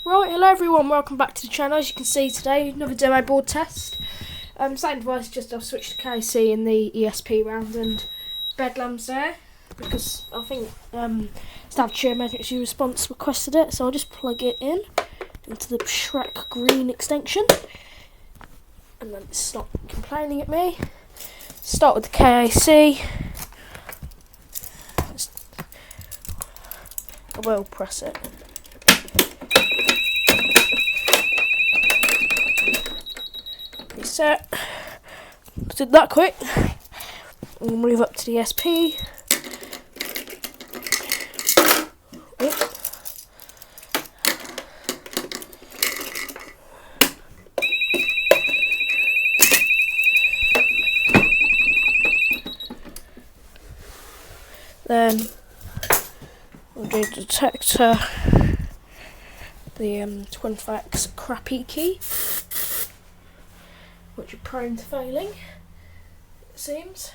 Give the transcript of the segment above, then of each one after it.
Right, hello everyone, welcome back to the channel. As you can see today, another demo board test. Same device, just I've switched to KC in the ESP round and Bedlam's there because I think Staffordshire Emergency Response requested it, so I'll just plug it in into the Shrek green extension and then it's not complaining at me. Start with the KAC. I will press it. Reset. Did that quick. We'll move up to the SP. Then we'll do the detector, the twinflex rafiki, which are prone to failing, it seems.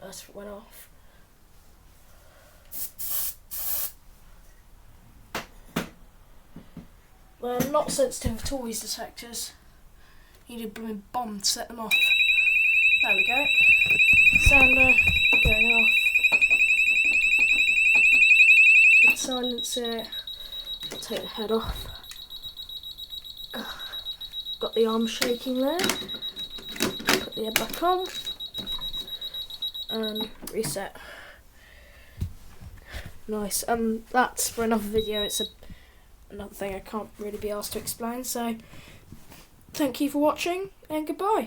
That's what went off. They're not sensitive at all, these detectors. You need a blooming bomb to set them off. There we go. Sounder going off. Good silencer. I'll take the head off. Got the arm shaking there. Put the head back on. And reset. Nice. That's for another video. It's another thing I can't really be asked to explain. So, thank you for watching and goodbye.